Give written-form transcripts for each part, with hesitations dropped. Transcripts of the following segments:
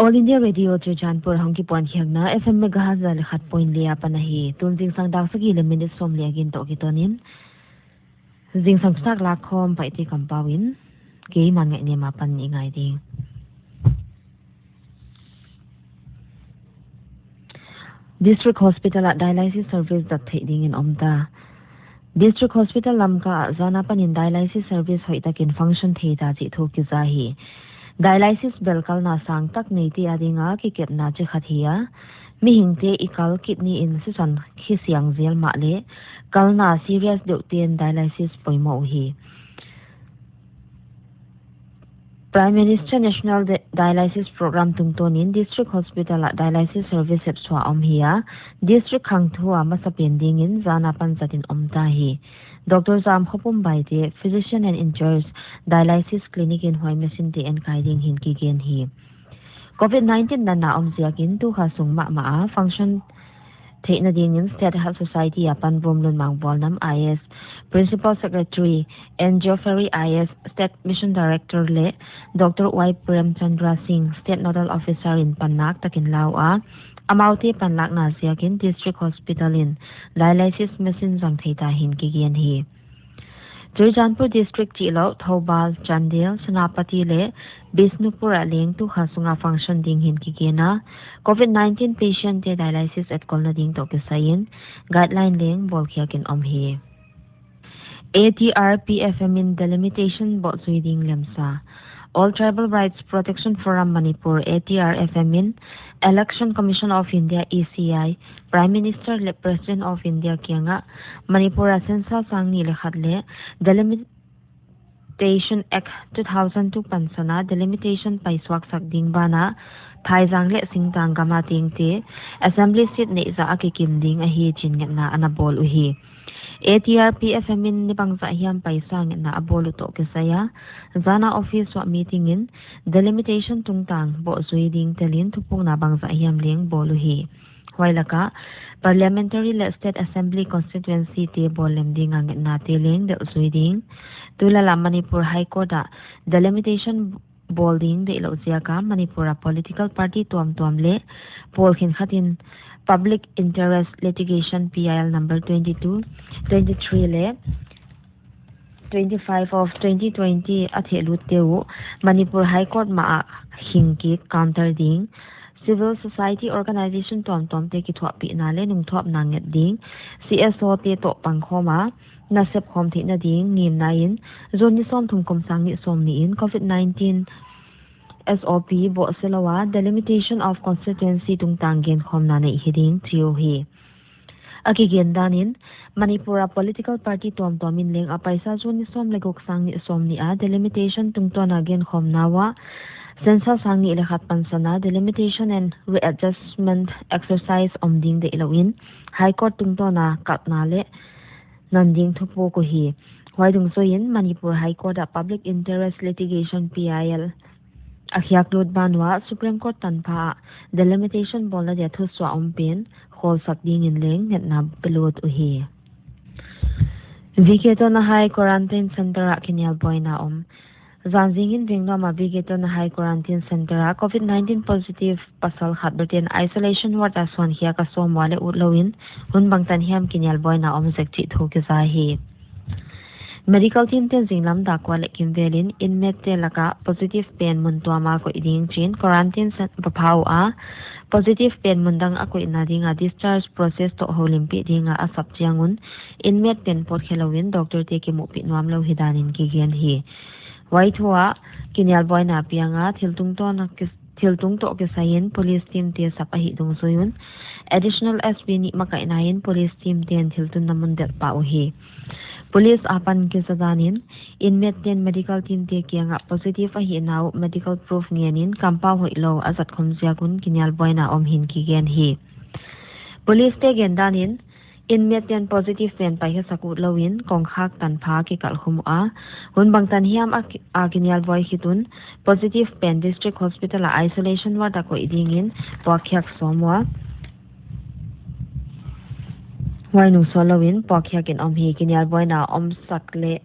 All India Radio Janpur Honki Point Hyangna FM Megahertz Lakhat Point Lia Panahi Tunjing Sang Dak Sagi le minute som le agin to kitonin Jing Sang Sak Lakkhawm Paite Kampawin Ke Manngaihnem apan ingai ding District Hospital at Dialysis Service that ding in Omta District Hospital Lamka zana panin dialysis service hoitakin function theta chi thoki zahi Dialysis belkal na sang tak neiti adinga kiket na che khathia mi hingte ikal kidney in sisan khisiang zel ma le kalna serious deutien dialysis poimo hi Prime Minister National Dialysis Program tungtonin District Hospital at Dialysis Service sepswa omhia District khangthua masapending in zana panzatin omtahi Dr. Zam Khopum Paite, physician and in charge dialysis clinic in Hoimesinti and Kaiding Hinkigen he. COVID-19 na naomziakin tu hasung ma function take na ding in State Health Society apan Bumlun Mangbolnam IS, Principal Secretary and Geoffrey IS, State Mission Director Le, Dr. Y. Prem Chandra Singh, State Nodal Officer in Panak Takinlaw Amauti Panlak na siyakin District Hospital in dialysis machine zang theta hin kigian hi. Janpur District Chilo, Thobal, Chandel, Senapati le, Bisnupur aling tu hasunga function ding hin kigena, COVID-19 patient de dialysis at kolna ding to kisayin, guideline ling bolkiakin omhi. ATR PFM in delimitation bot suiding lemsa. All Tribal Rights Protection Forum Manipur ATR-FM in Election Commission of India ECI Prime Minister le President of India Kianga Manipur Sensa Sangni Lekhatle Delimitation Act 2002 Pansana Delimitation Paiswak Sakding Bana Thaizang le Singtang Gamating Te Assembly Seat Neiza Akikim Ding Ahi Chingat na Anabol Uhi ATR PFM in Nipang Zahiam Paisang na Abolo to Kesaya Zana Office wa meeting in Delimitation Tungtang Bo Zuiding Telin Tupong na Bang Zahiam Ling Boluhi Wailaka Parliamentary State Assembly Constituency Te Bolem Ding ang na Teling de Zuiding Tulala Manipur High Court Delimitation Bolding de Ilauziaka Manipura Political Party Tuam le Polkin Khatin Public Interest Litigation PIL number 22, 23 le 25 of 2020 at Heluteu, Manipur High Court ma hinki counter ding, Civil Society Organization tom teki thwa pi na le nung thop nanget ding, CSO te to pangkhoma, nasep khom thi na ding ngim na in, zoni som thumkom sang ni som ni in COVID-19 SOP bo selawa delimitation of constituency tungtanggen khomna nei hiding trio hi akigen danin Manipura political party tomin leng apaisa juni som legok sang ni som ni a delimitation tungtona gen khomnawa sensa sang ni lekhat pansana delimitation and readjustment exercise omding de ilawin high court tungtona katna le nanding thupo ko hi hoidung soin Manipur high court a public interest litigation PIL Akhiak Lod Banwa, Supreme Court Tanpa, Delimitation Bola de Thuswa Ompin, Hol Sakding in Ling, at Nab Pelot Uhi. Viketo na High Quarantine Center at Kinyal Boy na Zanzingin Vingnama Viketo na High Quarantine Center COVID-19 positive Pasal Hatbertin Isolation Ward Aswan Hiakasom Wale Utlawin, Hunbang Tanhiam Kinyal Boy na Zekti Thukizahi. Medical team ten zinglam dakwa lekim velin inmate te laka positive pen muntuama ko iding chin quarantine papau a positive pen mundang ako inading a discharge process to holimpi dinga asap chiangun inmate pen pot khelawin doctor te ki mupi nuam lo hidanin ki gen hi waithua kinyal boy na pianga thiltung to ke sayin police team te sapahi dung soyun additional SB ni makainayin police team ten thiltun namun det pa uhi Police apan kisadanin inmate ten medical team te kianga positive ahi now medical proof ngianin kampa hoilo azat khomsiakun kinyal boyna omhin kigen hi Police te gendanin inmate ten positive pen pai sakut lowin kongkhak tanpha ki kalkhumua hunbang tan hiam a kinyal boy hitun positive pen district hospital isolation ward ko idingin pokyak somwa Wainung solowin pokyakin omhi kinyal boyna sakle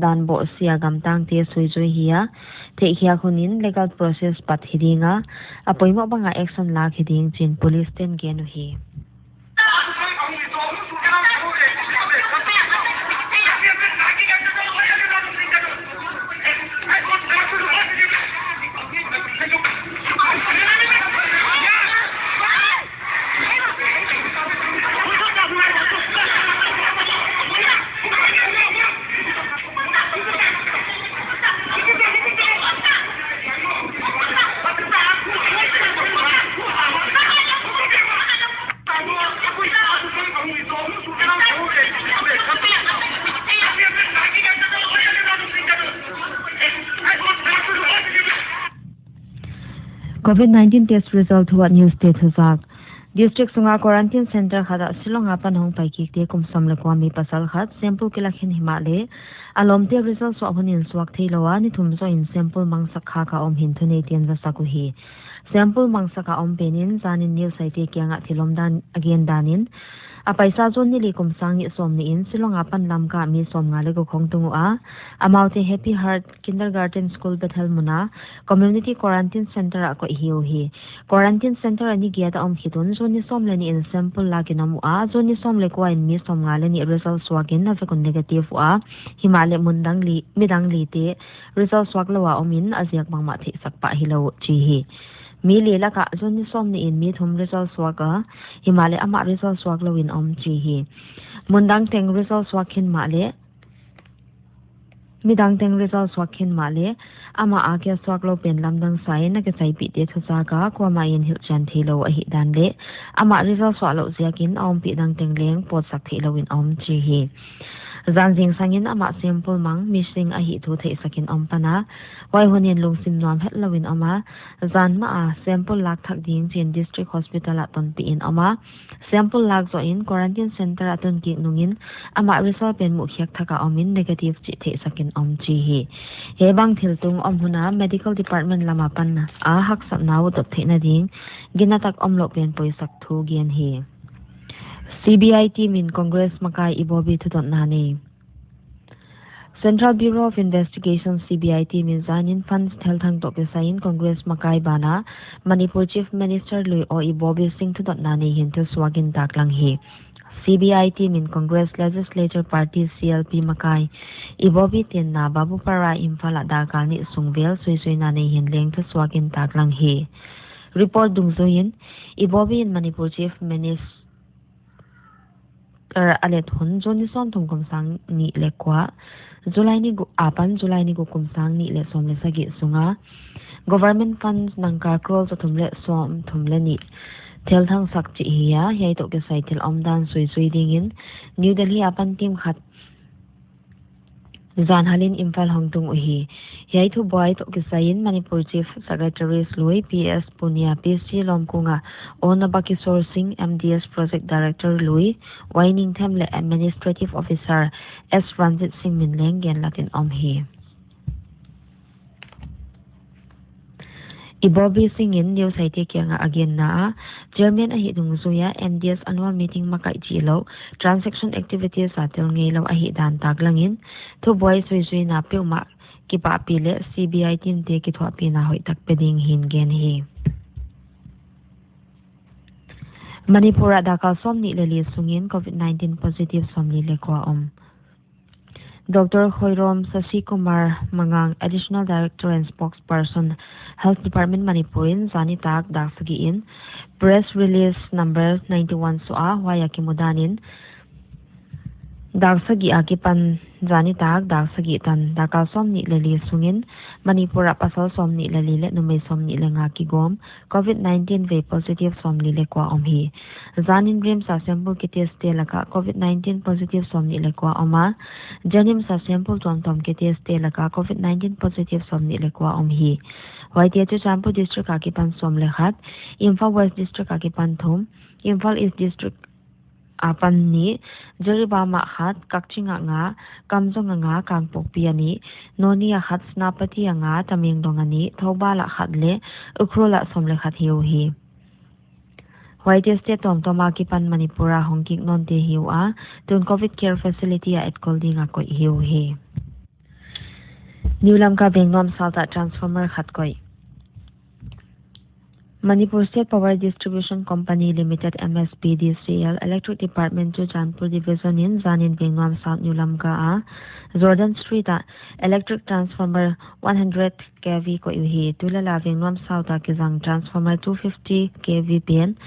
dan bo sia gamtang te suijoi hiya te khia khunin legal process pat hidinga apoimo banga action la khiding chin police ten genu hi COVID-19 test result huwa news state Thuthak district sunga quarantine center khada silonga panhong paiki te kumsam le kwami pasal khat sample kilakhin himale alomte result so abhunin swak theilowa ni thumzo in sample mangsa kha ka om hin thune tian va saku hi sample mangsa ka om penin zanin news site kyanga thilomdan again danin apaisa zon ni likum sangi somni in silonga pan lamka mi somnga le go khongtungu a amaute happy heart kindergarten school bethel muna community quarantine center ko hiu hi quarantine center ani giata om khitun zoni somle ni in sample laginamu a zoni somle ko in mi somnga le ni result swagin na zakun negative a himale mundang li midang li te result swaglawa omin aziak mangma thi sakpa hilo chi hi mi le la ka zoni somni in mi thum result swaga himale ama result swaglo in om chi hi mundang teng result swakhin male midang teng result swakhin male ama akya swaklo pen lamdang sai na ke sai pi te thusa ka kwa ma in hil chan thilo a hi dan le ama result swalo ziakin om pi dang teng leng pot sak thilo in om chi hi zanjing sangin ama sample mang missing a hi thu thei sakin om pana wai honin lungsim nom het lawin ama zan ma a sample lak thak ding chin district hospital a ton pi in ama sample lak zo in quarantine center a ton ki nungin ama result pen mu khyak thaka omin negative chi thei sakin om chi hi he bang thil tung om huna medical department lama pan a hak sap naw top theina ding ginatak om lo pen poi sak thu gen hi CBI team in Congress makai ibobi thudon nani Central Bureau of Investigation CBI team in zanin funds thelthang to ke sain Congress makai bana Manipur Chief Minister Lui o ibobi sing thudon nani hintu swagin taklang hi CBI team in Congress Legislature Party CLP makai ibobi tin na babu para imphala dakal ni sungvel suisui nani hinleng thu swagin taklang hi report dungzoin ibobi in Manipur Chief Minister alet hun joni som thum kum sang ni lekwa July ni gu apan July ni gu kum sang ni le som le sagi sunga government funds nangka crore so thum le som thum le ni thel thang sak chi hiya hei to ke sai thil omdan sui sui dingin New Delhi apan team khat zan halin imphal hongtung uhi hei thu boy to ke sain Manipur Chief Secretary Lui PS Punia PC Lomkunga Onabaki Sourcing MDS Project Director Lui Waining Them le Administrative Officer S Ranjit Singh Minleng gen latin omhi Ibobi Singin new site kyanga again na Chairman a hi dungzuya MDS annual meeting makai chilo transaction activities atil ngelo a hi dan taglangin thu boy sui na peuma ki pa pile CBI team te ki thwa pi na hoi tak peding hin gen hi Manipura dakal somni leli sungin COVID-19 positive somni lekwa om Dr. Khoirom Sasikumar Mangang, Additional Director and Spokesperson, Health Department Manipurin, Zani Tak Daksagi in, Press Release Number 91 Soa, Wayakimudanin, Daksagi Akipan, Zani Tak Daksagi Tan, Dakal Somni Leli Sungin, Manipura Pasal Somni Leli Let Numay Somni Lengaki Gom, COVID-19 Ve Positive Somni Lekwa Omhi, Zanin Brim Sa Sample Kites Telaka, COVID-19 Positive Somni Lekwa Oma, Janim Sa Sample Tom Kites Telaka, COVID-19 Positive Somni Lekwa Omhi, Waitiatu Champu District Akipan Som Lekhat, Imphal West District Akipan Thum, Imphal East District apan ni jariba ma khat kakchinga nga kamjonga nga kangpok piani noni a khat snapati nga taming dongani thobala khatle ukrola somle khat hiu hi White State Tomtoma Kipan Manipura Hongking non te hiu a tun COVID care facility a at koldinga ko hiu hi New Lamka Bengnom Salta Transformer Khatkoi. Manipur State Power Distribution Company Limited MSPDCL Electric Department to Janpur Division in Zanin Bengnom South New Lamka Jordan Street Electric Transformer 100 kV ko ihi tulala Bengnom South Kizang Transformer 250 kV pin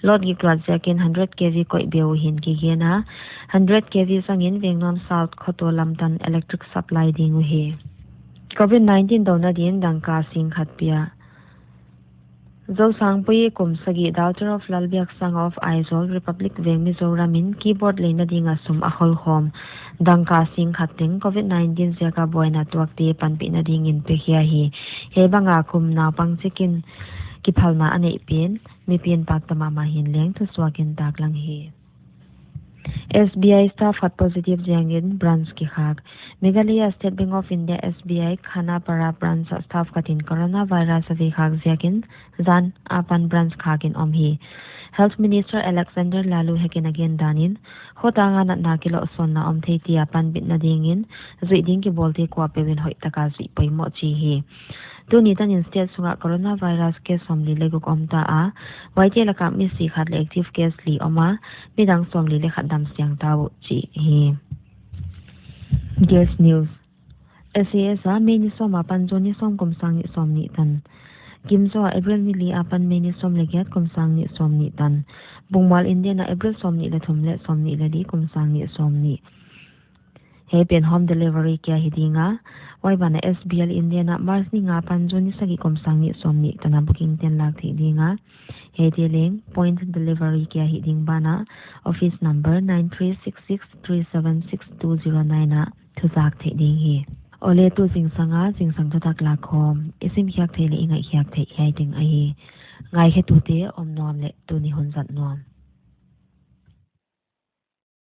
Lord Giklad Zakin 100 kV ko ibeuhin kigena 100 kV sangin Bengnom South Khoto Lamtan Electric Supply ding uhi COVID-19 dona din dangka sing khatpia Zo Sangpui Kumsagi, Daughter of Lalbiak Sang of Aizol, Republic Veng Mizoramin, Keyboard Lena Dingasum Lakkhawm, Dangka Sing Khating, COVID-19 Zaka Boyna Tuakti Panpina Dingin Pehiahi, Hebanga Kum Na Pangsikin, Kipalma Anepin, Mipin Paktama Mahin Leng to Swakin Taklang He. SBI staff had positive Jiangin branch ki khak. Meghalaya State Bank of India SBI Khanapara branch staff katin coronavirus avi khak Jiangin zan apan branch khakin omhi. Health Minister Alexander Lalu hekin again danin hotanga na nakilo son na omthei ti apan bit na dingin zui ding ki bolte kwa pewin hoi taka zui poimo chi hi. Tuni tan instead sunga coronavirus case somli leguk omta a waite laka mi si khat le active case li oma midang somli le khadam siang taw chi hi. Gas news SAS a meni soma panjoni som komsang ni somni tan Kimso April ni li apan meni som le gyat komsang ni somni tan Bungmal India na April somni le thumle somni le di komsang ni somni He pen home delivery kya hidinga Waibana SBL India na Mars ni nga panjoni sagi komsang ni somni tana booking 10 lakh hidinga He dealing point delivery kya hiding bana office number 9366376209 na Thuthak hiding hi Ole tu singsanga singsang Thuthak Lakkhawm isim hiak thele inga hiak the hiding ai ngai he tu te om nom le tu ni honzat nom